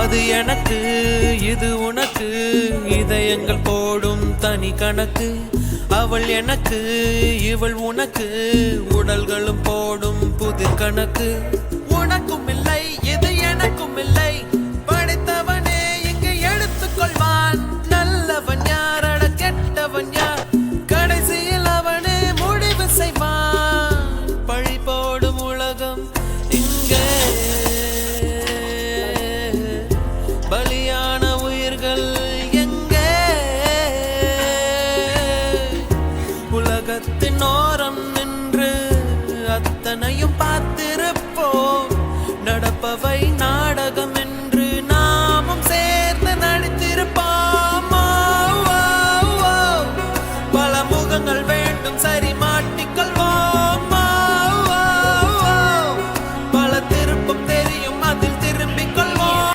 அது எனக்கு இது உனக்கு இதயங்கள் போடும் தனி கணக்கு அவள் எனக்கு இவள் உனக்கு உடல்களும் போடும் புதிர் கணக்கு உனக்கும் இல்லை இது எனக்கும் இல்லை